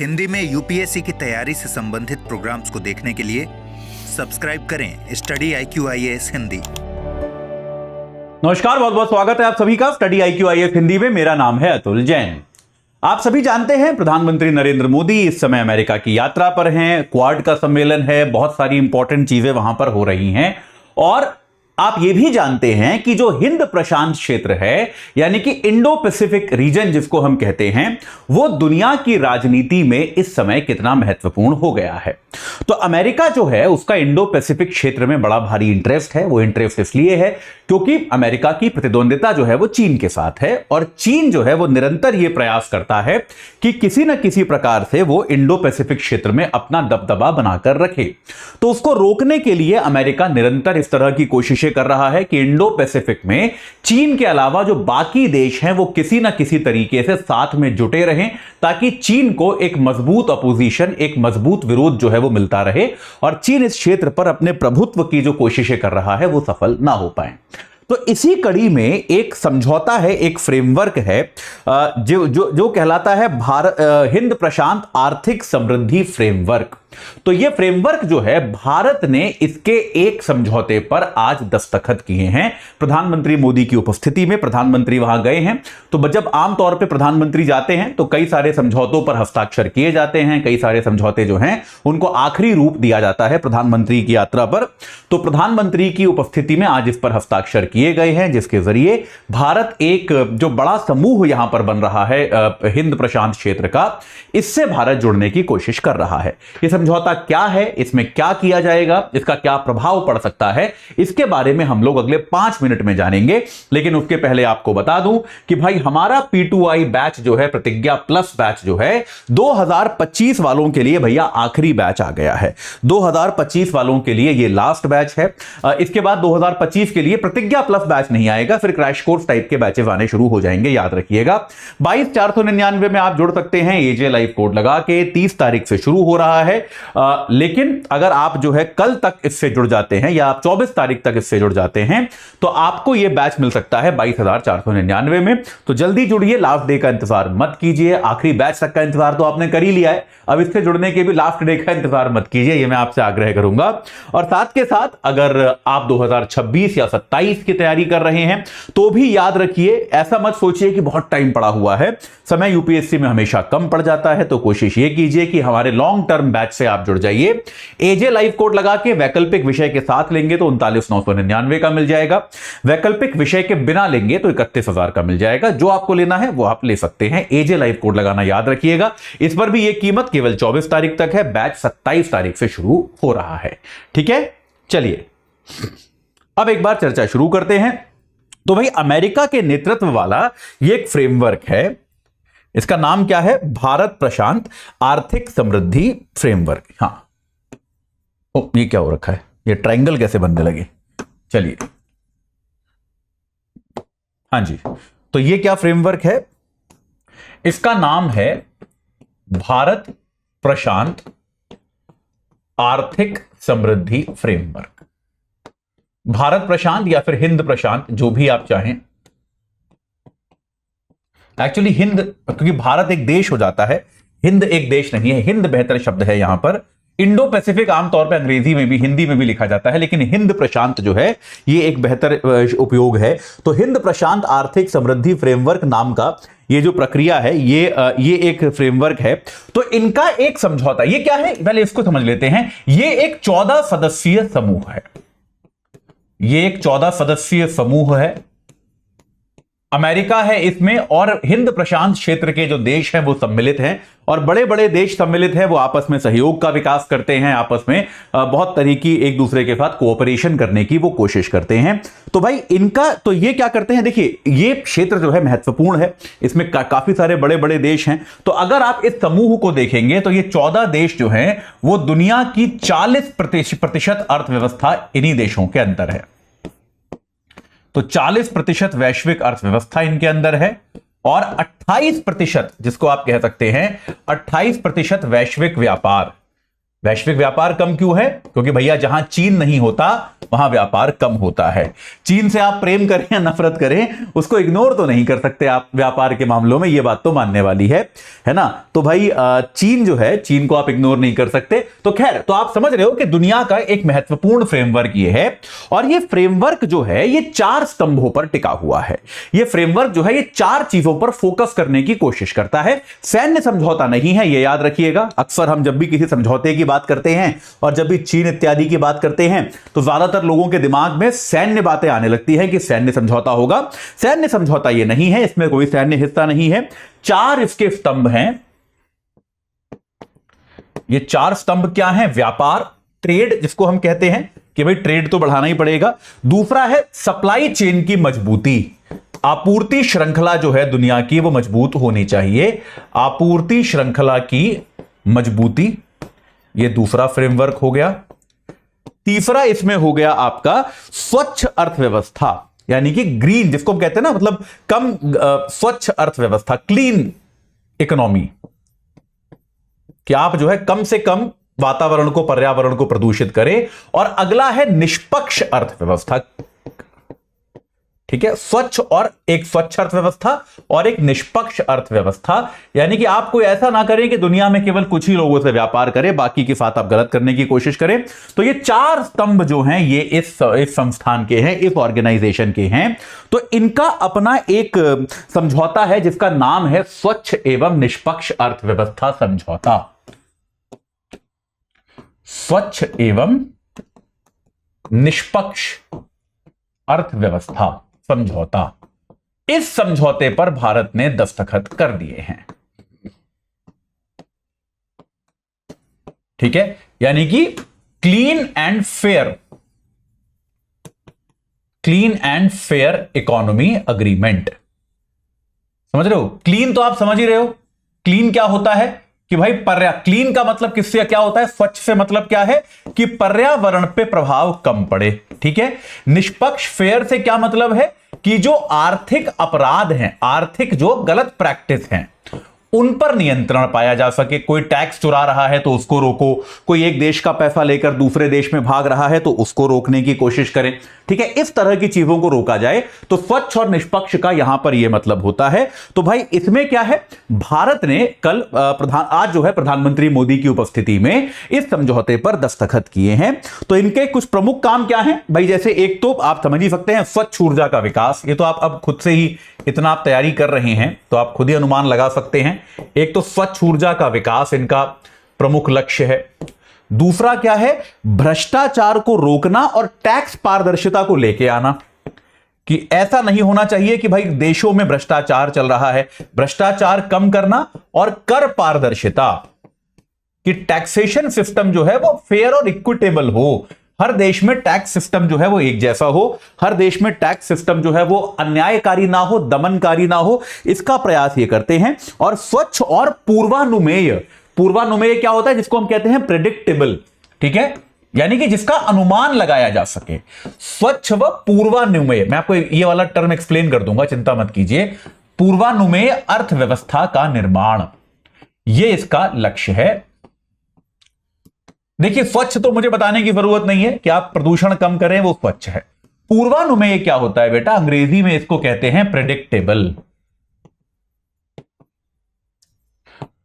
हिंदी में यूपीएससी की तैयारी से संबंधित प्रोग्राम्स को देखने के लिए सब्सक्राइब करें स्टडी IQIAS हिंदी। नमस्कार, बहुत बहुत स्वागत है आप सभी का स्टडी IQIAS हिंदी में। मेरा नाम है अतुल जैन। आप सभी जानते हैं प्रधानमंत्री नरेंद्र मोदी इस समय अमेरिका की यात्रा पर हैं। क्वाड का सम्मेलन है, बहुत सारी इंपॉर्टेंट चीजें वहां पर हो रही हैं। और आप ये भी जानते हैं कि जो हिंद प्रशांत क्षेत्र है, यानी कि इंडो पैसिफिक रीजन जिसको हम कहते हैं, वो दुनिया की राजनीति में इस समय कितना महत्वपूर्ण हो गया है। तो अमेरिका जो है उसका इंडो पैसिफिक क्षेत्र में बड़ा भारी इंटरेस्ट है। वो इंटरेस्ट इसलिए है क्योंकि अमेरिका की प्रतिद्वंदिता जो है वो चीन के साथ है, और चीन जो है वो निरंतर ये प्रयास करता है कि किसी न किसी प्रकार से वो इंडो पैसिफिक क्षेत्र में अपना दबदबा बनाकर रखे। तो उसको रोकने के लिए अमेरिका निरंतर इस तरह की कोशिशें कर रहा है कि इंडो पैसिफिक में चीन के अलावा जो बाकी देश हैं वो किसी न किसी तरीके से साथ में जुटे रहें, ताकि चीन को एक मजबूत अपोजिशन, एक मजबूत विरोध जो है वो मिलता रहे, और चीन इस क्षेत्र पर अपने प्रभुत्व की जो कोशिशें कर रहा है वो सफल ना हो पाए। तो इसी कड़ी में एक समझौता है, एक फ्रेमवर्क है जो कहलाता है हिंद प्रशांत आर्थिक समृद्धि फ्रेमवर्क। तो यह फ्रेमवर्क जो है, भारत ने इसके एक समझौते पर आज दस्तखत किए हैं प्रधानमंत्री मोदी की उपस्थिति में। प्रधानमंत्री वहां गए हैं। तो जब आमतौर पर प्रधानमंत्री जाते हैं तो कई सारे समझौतों पर हस्ताक्षर किए जाते हैं, कई सारे समझौते जो हैं उनको आखिरी रूप दिया जाता है प्रधानमंत्री की यात्रा पर। तो प्रधानमंत्री की उपस्थिति में आज इस पर हस्ताक्षर किए गए हैं, जिसके जरिए भारत एक जो बड़ा समूह यहां पर बन रहा है हिंद प्रशांत क्षेत्र का, इससे भारत जुड़ने की कोशिश कर रहा है। यह समझौता क्या है, इसमें क्या किया जाएगा, इसका क्या प्रभाव पड़ सकता है, इसके बारे में हम लोग अगले 5 मिनट में जानेंगे। लेकिन उसके पहले आपको बता दूं कि भाई हमारा P2I बैच जो है, प्रतिज्ञा प्लस बैच जो है, 2025 वालों के लिए भैया आखिरी बैच आ गया है। 2025 वालों के लिए यह लास्ट बैच है। इसके बाद 2025 के लिए प्रतिज्ञा प्लस बैच नहीं आएगा, फिर क्रैश कोर्स टाइप के बैचेस आने शुरू हो जाएंगे, याद रखिएगा। 22,499 में आप जुड़ सकते हैं AJ लाइव कोड लगा के। 30 तारीख से शुरू हो रहा है। लेकिन अगर आप जो है कल तक इससे जुड़ जाते हैं, या आप 24 तारीख तक इससे जुड़ जाते हैं, तो आपको यह बैच मिल सकता है 22,499 में। तो जल्दी जुड़िए, लास्ट डे का इंतजार मत कीजिए। आखिरी बैच तक का इंतजार तो आपने कर ही लिया है, अब इससे जुड़ने के भी लास्ट डे का इंतजार मत कीजिए, यह मैं आपसे आग्रह करूंगा। और साथ के साथ अगर आप 2026 या 27 की तैयारी कर रहे हैं तो भी याद रखिए, ऐसा मत सोचिए कि बहुत टाइम पड़ा हुआ है। समय यूपीएससी में हमेशा कम पड़ जाता है, तो कोशिश यह कीजिए कि हमारे लॉन्ग टर्म बैच से आप जुड़ जाइए। AJ लाइव कोड लगा के वैकल्पिक विषय के साथ लेंगे तो 39,999 का मिल जाएगा। वैकल्पिक विषय के बिना लेंगे तो 31,000 का मिल जाएगा। जो आपको लेना है वो आप ले सकते हैं। AJ लाइव कोड लगाना याद रखिएगा। इस पर भी यह कीमत केवल 24 तारीख तक है। बैच 27 तारीख से शुरू हो रहा है। ठीक है, चलिए अब एक बार चर्चा शुरू करते हैं। तो भाई अमेरिका के नेतृत्व वाला ये एक फ्रेमवर्क है, इसका नाम क्या है? भारत प्रशांत आर्थिक समृद्धि फ्रेमवर्क। हां, ये क्या हो रखा है? ये ट्रायंगल कैसे बनने लगे? चलिए, हां जी, तो ये क्या फ्रेमवर्क है? इसका नाम है भारत प्रशांत आर्थिक समृद्धि फ्रेमवर्क। भारत प्रशांत या फिर हिंद प्रशांत, जो भी आप चाहें। एक्चुअली हिंद, क्योंकि भारत एक देश हो जाता है, हिंद एक देश नहीं है। हिंद बेहतर शब्द है यहां पर। इंडो पैसिफिक आमतौर पे अंग्रेजी में भी, हिंदी में भी लिखा जाता है, लेकिन हिंद प्रशांत जो है ये एक बेहतर उपयोग है। तो हिंद प्रशांत आर्थिक समृद्धि फ्रेमवर्क नाम का ये जो प्रक्रिया है, ये एक फ्रेमवर्क है। तो इनका एक समझौता, ये क्या है पहले इसको समझ लेते हैं। ये एक 14 सदस्यीय समूह है। ये एक 14 सदस्यीय समूह है। अमेरिका है इसमें, और हिंद प्रशांत क्षेत्र के जो देश हैं वो सम्मिलित हैं, और बड़े बड़े देश सम्मिलित हैं। वो आपस में सहयोग का विकास करते हैं, आपस में बहुत तरीके एक दूसरे के साथ कोऑपरेशन करने की वो कोशिश करते हैं। तो भाई इनका, तो ये क्या करते हैं, देखिए ये क्षेत्र जो है महत्वपूर्ण है, इसमें काफी सारे बड़े बड़े देश हैं। तो अगर आप इस समूह को देखेंगे तो ये 14 देश जो हैं वो दुनिया की 40% अर्थव्यवस्था इन्हीं देशों के अंदर है। तो 40% वैश्विक अर्थव्यवस्था इनके अंदर है, और 28%, जिसको आप कह सकते हैं 28% वैश्विक व्यापार, वैश्विक व्यापार कम क्यों है? क्योंकि भैया जहां चीन नहीं होता वहां व्यापार कम होता है। चीन से आप प्रेम करें या नफरत करें, उसको इग्नोर तो नहीं कर सकते आप व्यापार के मामलों में, यह बात तो मानने वाली है ना। तो भाई चीन जो है, चीन को आप इग्नोर नहीं कर सकते। तो खैर, तो आप समझ रहे हो कि दुनिया का एक महत्वपूर्ण फ्रेमवर्क ये है, और ये फ्रेमवर्क जो है ये 4 स्तंभों पर टिका हुआ है। ये फ्रेमवर्क जो है ये 4 चीजों पर फोकस करने की कोशिश करता है। सैन्य समझौता नहीं है, ये याद रखिएगा। अक्सर हम जब भी किसी समझौते की बात करते हैं और जब भी चीन इत्यादि की बात करते हैं तो ज्यादातर लोगों के दिमाग में सैन्य बातें आने लगती है कि सैन्य समझौता होगा। सैन्य समझौता ये नहीं है, इसमें कोई सैन्य हिस्सा नहीं है। 4 इसके स्तंभ हैं। ये 4 स्तंभ क्या हैं? व्यापार, ट्रेड जिसको हम कहते हैं कि भाई ट्रेड तो बढ़ाना ही पड़ेगा। दूसरा है सप्लाई चेन की मजबूती, आपूर्ति श्रृंखला जो है दुनिया की वो मजबूत होनी चाहिए। आपूर्ति श्रृंखला की मजबूती, ये दूसरा फ्रेमवर्क हो गया। तीसरा इसमें हो गया आपका स्वच्छ अर्थव्यवस्था, यानी कि ग्रीन जिसको हम कहते हैं ना, मतलब कम स्वच्छ अर्थव्यवस्था, क्लीन इकोनॉमी, कि आप जो है कम से कम वातावरण को, पर्यावरण को प्रदूषित करें। और अगला है निष्पक्ष अर्थव्यवस्था। ठीक है, स्वच्छ और एक स्वच्छ अर्थव्यवस्था और एक निष्पक्ष अर्थव्यवस्था, यानी कि आप कोई ऐसा ना करें कि दुनिया में केवल कुछ ही लोगों से व्यापार करें, बाकी के साथ आप गलत करने की कोशिश करें। तो ये 4 स्तंभ जो हैं ये इस संस्थान के हैं, इस ऑर्गेनाइजेशन के हैं। तो इनका अपना एक समझौता है जिसका नाम है स्वच्छ एवं निष्पक्ष अर्थव्यवस्था समझौता। स्वच्छ एवं निष्पक्ष अर्थव्यवस्था समझौता। इस समझौते पर भारत ने दस्तखत कर दिए हैं। ठीक है, यानी कि clean and fair economy agreement. समझ रहे हो? क्लीन तो आप समझ ही रहे हो। क्लीन क्या होता है कि भाई क्लीन का मतलब किससे क्या होता है? स्वच्छ से मतलब क्या है कि पर्यावरण पे प्रभाव कम पड़े। ठीक है। निष्पक्ष, फेयर से क्या मतलब है कि जो आर्थिक अपराध हैं, आर्थिक जो गलत प्रैक्टिस हैं, उन पर नियंत्रण पाया जा सके। कोई टैक्स चुरा रहा है तो उसको रोको, कोई एक देश का पैसा लेकर दूसरे देश में भाग रहा है तो उसको रोकने की कोशिश करें। ठीक है, इस तरह की चीजों को रोका जाए। तो स्वच्छ और निष्पक्ष का यहां पर यह मतलब होता है। तो भाई इसमें क्या है, भारत ने कल आज जो है प्रधानमंत्री मोदी की उपस्थिति में इस समझौते पर दस्तखत किए हैं। तो इनके कुछ प्रमुख काम क्या हैं भाई? जैसे एक तो आप समझ ही सकते हैं, स्वच्छ ऊर्जा का विकास। ये तो आप अब खुद से ही इतना आप तैयारी कर रहे हैं तो आप खुद ही अनुमान लगा सकते हैं। एक तो स्वच्छ ऊर्जा का विकास इनका प्रमुख लक्ष्य है। दूसरा क्या है, भ्रष्टाचार को रोकना और टैक्स पारदर्शिता को लेके आना, कि ऐसा नहीं होना चाहिए कि भाई देशों में भ्रष्टाचार चल रहा है, भ्रष्टाचार कम करना और कर पारदर्शिता, कि टैक्सेशन सिस्टम जो है वो फेयर और इक्विटेबल हो। हर देश में टैक्स सिस्टम जो है वो एक जैसा हो, हर देश में टैक्स सिस्टम जो है वो अन्यायकारी ना हो, दमनकारी ना हो, इसका प्रयास ये करते हैं। और स्वच्छ और पूर्वानुमेय, पूर्वानुमेय क्या होता है? जिसको हम कहते हैं प्रेडिक्टेबल। ठीक है, यानी कि जिसका अनुमान लगाया जा सके। स्वच्छ व पूर्वानुमेय, मैं आपको ये वाला टर्म एक्सप्लेन कर दूंगा, चिंता मत कीजिए। पूर्वानुमेय अर्थव्यवस्था का निर्माण, यह इसका लक्ष्य है। देखिए, स्वच्छ तो मुझे बताने की जरूरत नहीं है कि आप प्रदूषण कम करें, वो स्वच्छ है। पूर्वानुमेय क्या होता है बेटा? अंग्रेजी में इसको कहते हैं प्रेडिक्टेबल।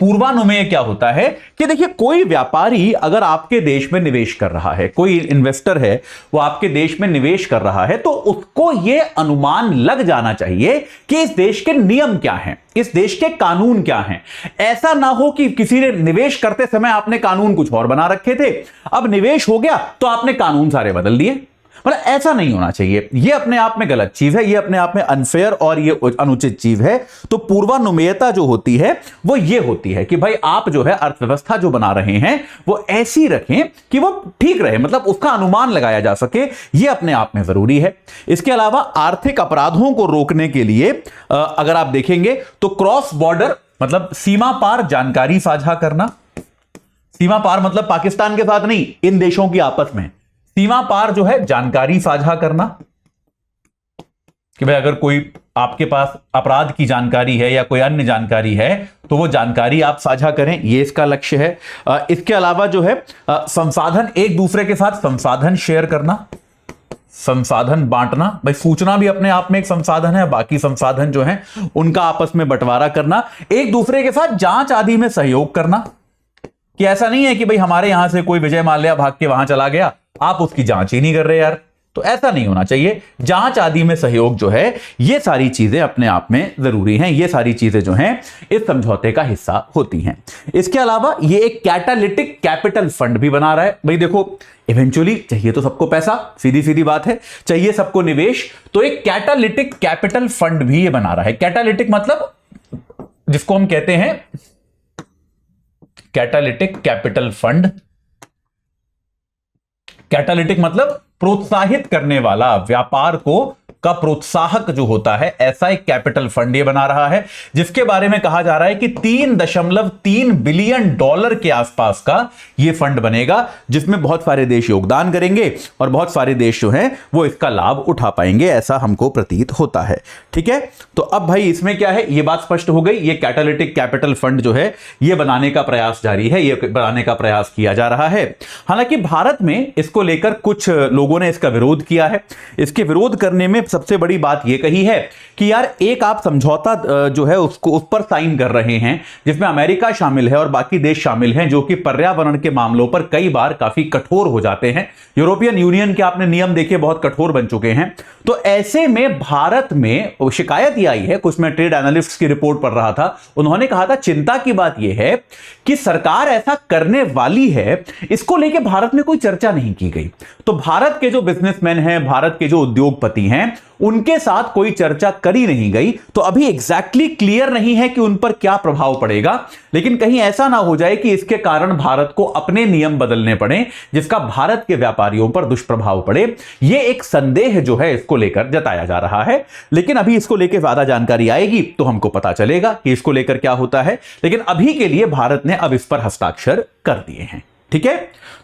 पूर्वानुमेय क्या होता है कि देखिए, कोई व्यापारी अगर आपके देश में निवेश कर रहा है, कोई इन्वेस्टर है वो आपके देश में निवेश कर रहा है, तो उसको यह अनुमान लग जाना चाहिए कि इस देश के नियम क्या हैं, इस देश के कानून क्या हैं। ऐसा ना हो कि किसी ने निवेश करते समय आपने कानून कुछ और बना रखे थे, अब निवेश हो गया तो आपने कानून सारे बदल दिए। मतलब ऐसा नहीं होना चाहिए। यह अपने आप में गलत चीज है, यह अपने आप में अनफेयर और यह अनुचित चीज है। तो पूर्वानुमेयता जो होती है वो ये होती है कि भाई आप जो है अर्थव्यवस्था जो बना रहे हैं वो ऐसी रखें कि वो ठीक रहे, मतलब उसका अनुमान लगाया जा सके। यह अपने आप में जरूरी है। इसके अलावा आर्थिक अपराधों को रोकने के लिए अगर आप देखेंगे तो क्रॉस बॉर्डर, मतलब सीमा पार जानकारी साझा करना। सीमा पार मतलब पाकिस्तान के साथ नहीं, इन देशों की आपस में सीमा पार जो है जानकारी साझा करना। कि भाई अगर कोई आपके पास अपराध की जानकारी है या कोई अन्य जानकारी है तो वो जानकारी आप साझा करें, ये इसका लक्ष्य है। इसके अलावा जो है संसाधन, एक दूसरे के साथ संसाधन शेयर करना, संसाधन बांटना। भाई सूचना भी अपने आप में एक संसाधन है, बाकी संसाधन जो है उनका आपस में बंटवारा करना, एक दूसरे के साथ जांच आदि में सहयोग करना, कि ऐसा नहीं है कि भाई हमारे यहां से कोई विजय माल्या भाग के वहां चला गया, आप उसकी जांच ही नहीं कर रहे यार, तो ऐसा नहीं होना चाहिए। जांच आदि में सहयोग जो है, ये सारी चीजें अपने आप में जरूरी हैं, ये सारी चीजें जो हैं इस समझौते का हिस्सा होती हैं। इसके अलावा ये एक कैटालिटिक कैपिटल फंड भी बना रहा है। भाई देखो, इवेंचुअली चाहिए तो सबको पैसा, सीधी सीधी बात है, चाहिए सबको निवेश, तो एक कैटालिटिक कैपिटल फंड भी ये बना रहा है। कैटालिटिक मतलब जिसको हम कहते हैं कैटालिटिक कैपिटल फंड। कैटालिटिक मतलब प्रोत्साहित करने वाला, व्यापार को का प्रोत्साहक जो होता है, ऐसा एक कैपिटल फंड ये बना रहा है, जिसके बारे में कहा जा रहा है कि 3.3 बिलियन डॉलर के आसपास का ये फंड बनेगा, जिसमें बहुत सारे देश योगदान करेंगे और बहुत सारे देश जो हैं वो इसका लाभ उठा पाएंगे, ऐसा हमको प्रतीत होता है। ठीक है, तो अब भाई इसमें क्या है, ये बात स्पष्ट हो गई। ये कैटालिटिक कैपिटल फंड जो है ये बनाने का प्रयास जारी है, ये बनाने का प्रयास किया जा रहा है। हालांकि भारत में इसको लेकर कुछ लोगों ने इसका विरोध किया है। इसके विरोध करने में सबसे बड़ी बात यह कही है कि यार एक आप समझौता जो है उसको उस पर साइन कर रहे हैं जिसमें अमेरिका शामिल है और बाकी देश शामिल हैं, जो कि पर्यावरण के मामलों पर कई बार काफी कठोर हो जाते हैं। यूरोपियन यूनियन के आपने नियम देखे, बहुत कठोर बन चुके हैं। तो ऐसे में भारत में शिकायत यह आई है, कुछ मैं ट्रेड एनालिस्ट की रिपोर्ट पढ़ रहा था, उन्होंने कहा था चिंता की बात यह है कि सरकार ऐसा करने वाली है, इसको लेके भारत में कोई चर्चा नहीं की गई। तो भारत के जो बिजनेसमैन हैं, भारत के जो उद्योगपति हैं, उनके साथ कोई चर्चा करी नहीं गई। तो अभी एग्जैक्टली क्लियर नहीं है कि उन पर क्या प्रभाव पड़ेगा, लेकिन कहीं ऐसा ना हो जाए कि इसके कारण भारत को अपने नियम बदलने पड़े, जिसका भारत के व्यापारियों पर दुष्प्रभाव पड़े। यह एक संदेह जो है इसको लेकर जताया जा रहा है, लेकिन अभी इसको लेकर ज्यादा जानकारी आएगी तो हमको पता चलेगा कि इसको लेकर क्या होता है। लेकिन अभी के लिए भारत ने अब इस पर हस्ताक्षर कर दिए हैं। ठीक है,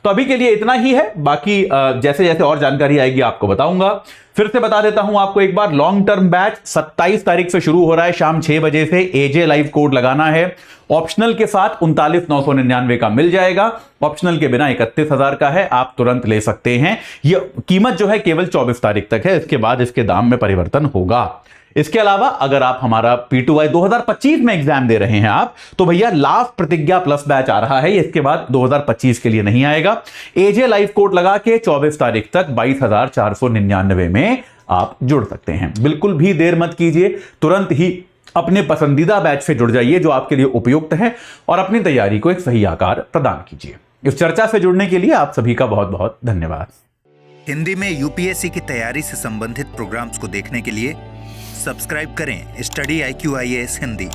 तो अभी के लिए इतना ही है, बाकी जैसे जैसे और जानकारी आएगी आपको बताऊंगा। फिर से बता देता हूं आपको एक बार, लॉन्ग टर्म बैच 27 तारीख से शुरू हो रहा है, शाम 6 बजे से। एजे लाइव कोड लगाना है, ऑप्शनल के साथ 39,999 का मिल जाएगा, ऑप्शनल के बिना 31,000 का है, आप तुरंत ले सकते हैं। यह कीमत जो है केवल 24 तारीख तक है, इसके बाद इसके दाम में परिवर्तन होगा। इसके अलावा अगर आप हमारा P2Y 2025 में एग्जाम दे रहे हैं आप, तो भैया लास्ट प्रतिज्ञा प्लस बैच आ रहा है, इसके बाद 2025 के लिए नहीं आएगा। एजे लाइव कोड लगा के 24 तारीख तक 22,499 में आप जुड़ सकते हैं। बिल्कुल भी देर मत कीजिए, तुरंत ही अपने पसंदीदा बैच से जुड़ जाइए जो आपके लिए उपयुक्त है, और अपनी तैयारी को एक सही आकार प्रदान कीजिए। इस चर्चा से जुड़ने के लिए आप सभी का बहुत बहुत धन्यवाद। हिंदी में यूपीएससी की तैयारी से संबंधित प्रोग्राम्स को देखने के लिए सब्सक्राइब करें स्टडी IQ IAS हिंदी।